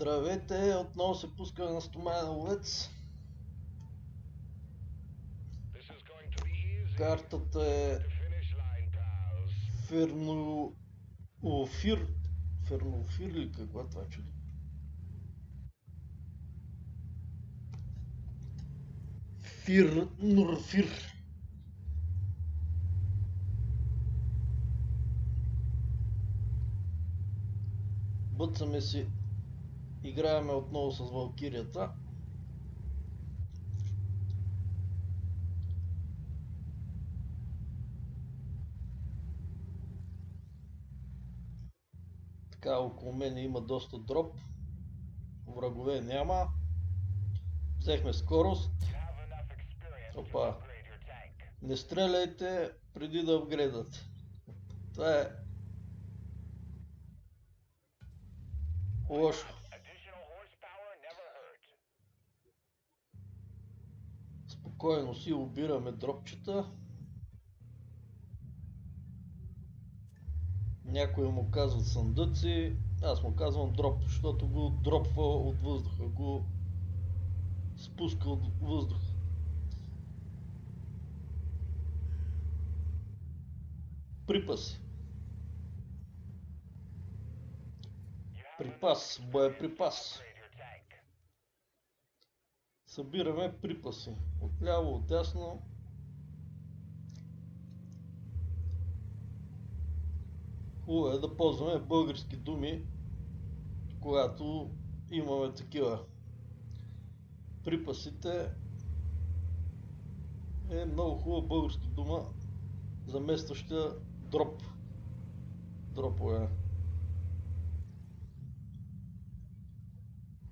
Здравейте, отново се пускаме на Стоманен ловец. Картата е Фернофир. Фернофир ли каква това чудо? Фирнурфир. Бъцаме си. Играеме отново с Валкирията. Така, около мене има доста дроп. Врагове няма. Взехме скорост. Опа. Не стреляйте преди да апгрейдат. Това е лошо. Спокойно си обираме дропчета. Някои му казват съндъци, аз му казвам дроп, защото го дропва от въздуха, го спуска от въздуха. Припаси. Припас, боеприпас. Събираме припаси. Отляво, отдясно. Хубаво е да ползваме български думи, когато имаме такива. Припасите е много хубава българска дума, заместваща дроп. Дропове.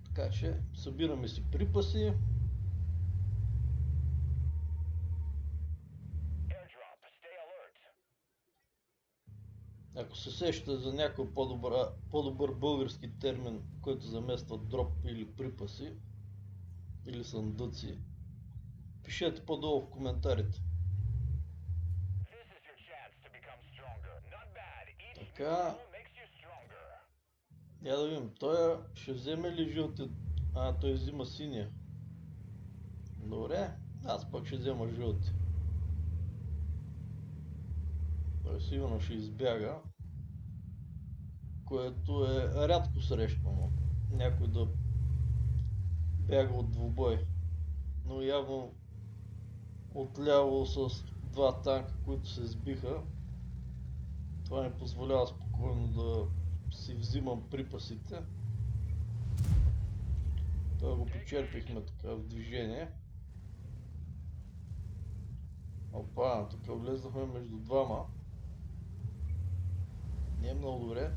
Така че събираме си припаси. Ако се сещате за някой по-добър български термин, който замества дроп или припаси, или съндъци, пишете по-долу в коментарите. Така, я да видим, той ще вземе ли жълти? Той взима синия. Добре, аз пък ще взема жълти. Той сигурно ще избяга, което е рядко срещано. Някой да бяга от двубой. Но явно отляво с два танка, които се сбиха, това ми позволява спокойно да си взимам припасите. Това го почерпихме така в движение. Опа, тук влезнахме между двама. Не е много добре.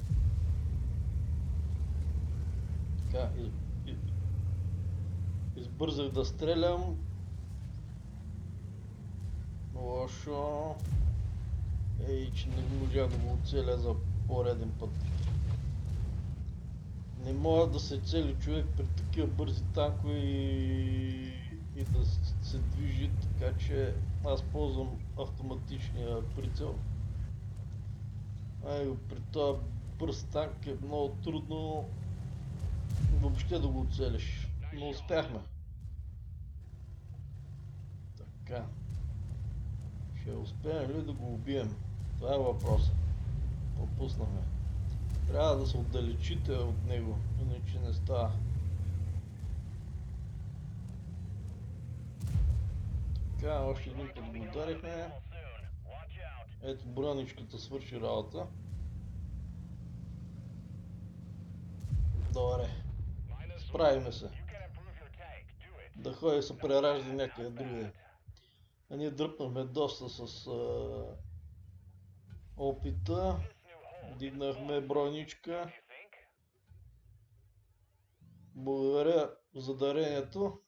Така, избързах да стрелям. Лошо. Ей, че не можа да го оцеля за пореден път. Не може да се цели човек при такива бързи танкове и да се движи, така че аз ползвам автоматичния прицел. При този бърз танк е много трудно въобще да го оцелиш, но успяхме. Така. Ще успеем ли да го убием? Това е въпросът. Пропуснахме. Трябва да се отдалечите от него, иначе не става. Така, още един път го ударихме. Ето, броничката свърши работа. Добре. Справиме се. Да ходи се преражда някъде други. А ние дръпнахме доста с опита. Дигнахме броничка. Благодаря за дарението.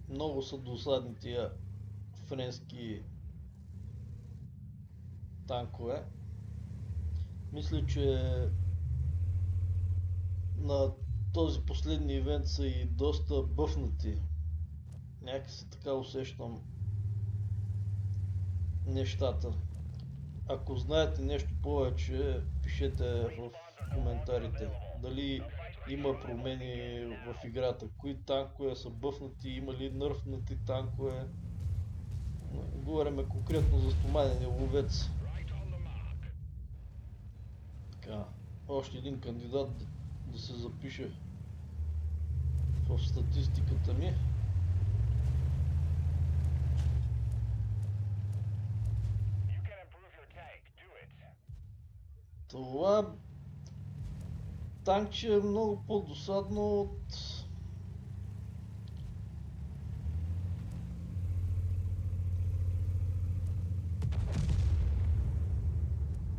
Много са досадни тия френски танкове. Мисля, че на този последния ивент са и доста бъфнати. Някакси така усещам нещата. Ако знаете нещо повече, пишете в коментарите. Дали има промени в играта, кои танкове са бъфнати, има ли нърфнати танкове. Говорим конкретно за стоманения ловец. Така, още един кандидат да се запише в статистиката ми. Това танкче е много по-досадно от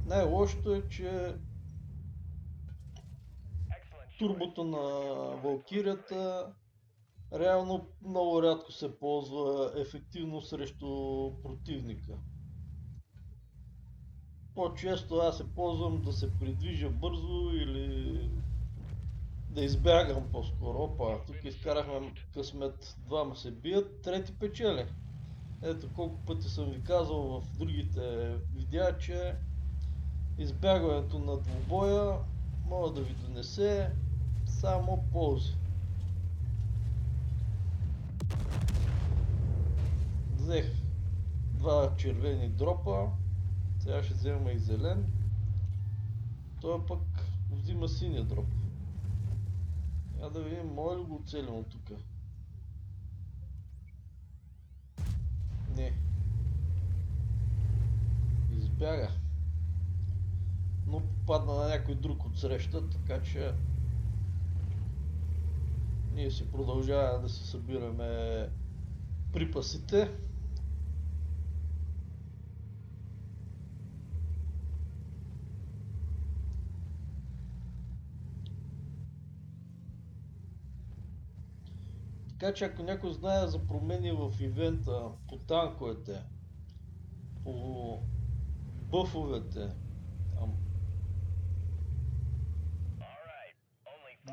най-лошото е, че турбото на Валкирията реално много рядко се ползва ефективно срещу противника. По-често аз се ползвам да се придвижа бързо или да избягам по-скоро. Опа, тук изкарахме късмет, двама се бият, трети печели. Ето колко пъти съм ви казал в другите видеа, че избягването на двубоя може да ви донесе само ползи. Взех два червени дропа, сега ще взема и зелен. Той пък взима синия дроп. Я да видим, може ли го оцелим от тук? Не. Избяга. Но попадна на някой друг от среща, така че ние си продължаваме да си събираме припасите. Така че ако някой знае за промени в ивента по танковете, по бъфовете,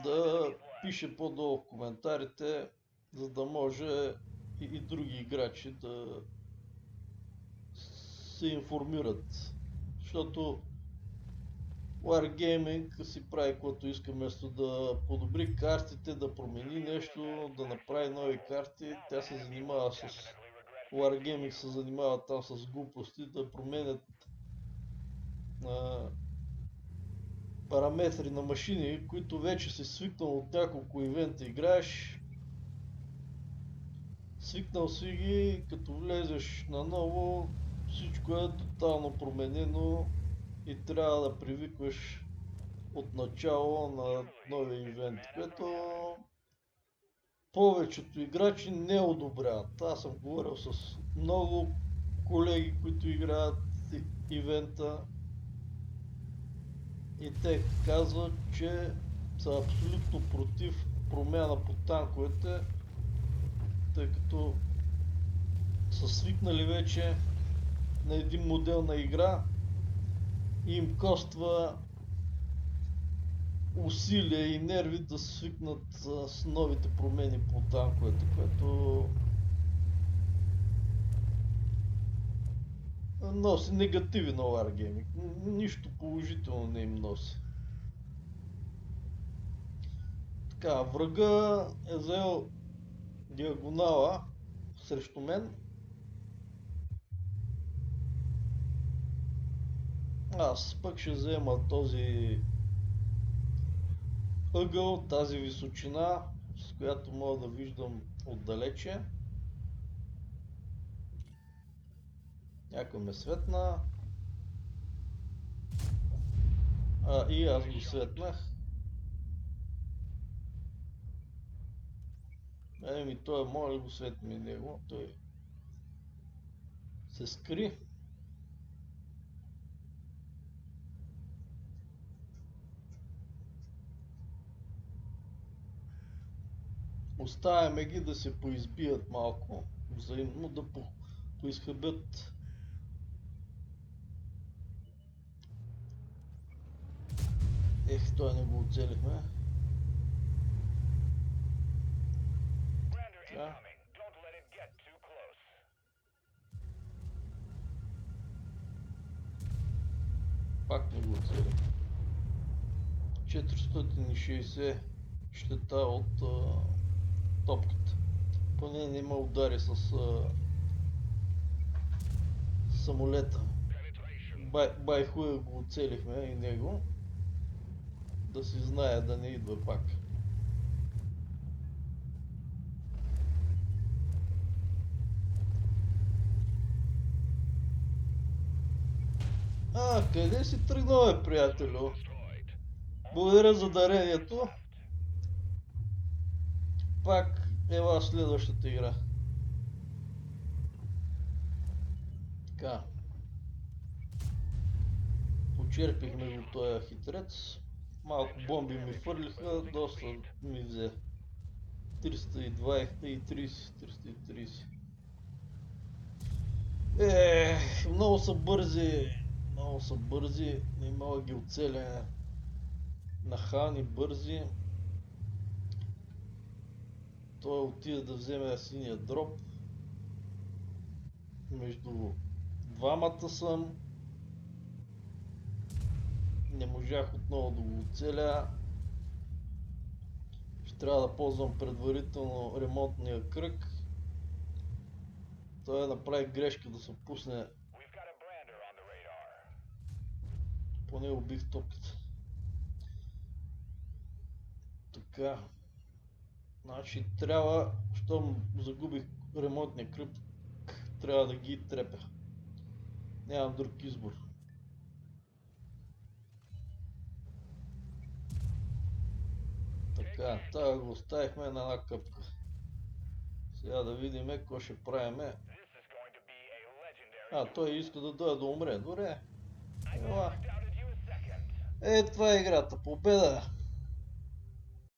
да пише по-долу в коментарите, за да може и други играчи да се информират. Защото Wargaming си прави каквото иска, вместо да подобри картите, да промени нещо, да направи нови карти. Тя се занимава с... Wargaming се занимава там с глупости, да променят параметри на машини, които вече си свикнал от няколко ивента играеш. Свикнал си ги, като влезеш наново, всичко е тотално променено и трябва да привикваш от начало на новия ивент, което повечето играчи не одобряват. Аз съм говорил с много колеги, които играят ивента и те казват, че са абсолютно против промяна по танковете, тъй като са свикнали вече на един модел на игра и им коства усилия и нерви да свикнат с новите промени по танковете, което носи негативи на Wargaming. Нищо положително не им носи. Така, врага е взел диагонала срещу мен. Аз пък ще взема този ъгъл, тази височина, с която мога да виждам отдалече. Някой ме светна. И аз го светнах. Еми, той може да го светне и него. Той се скри. Оставяме ги да се поизбият малко, взаимно да поизхъбят. Ех, той не го оцелихме. Така. Пак не го оцели. 460 щета от топката. Поне не ме удари с самолета. Бай хуя го оцелихме и него. Да си знае да не идва пак. Къде си тръгнал, бе, приятелю? Благодаря за дарението. Пак ела следващата игра. Така. Почерпихме го този хитрец. Малко бомби ми фърлиха, доста ми взе. 320 и 330. Много са бързи. Много са бързи. Не мога ги оцеля. Нахални, бързи. Той отиде да вземе синия дроп. Между двамата съм. Не можах отново да го оцеля. Ще трябва да ползвам предварително ремонтния кръг. Той направи грешка да се пусне. Поне убих топката. Така. Значи трябва, щом загубих ремонтния кръг, трябва да ги трепя. Нямам друг избор. Така, тая го оставихме на една къпка. Сега да видим какво ще правиме. Той иска да дойде да умре. Добре. Ела. Това е играта. Победа!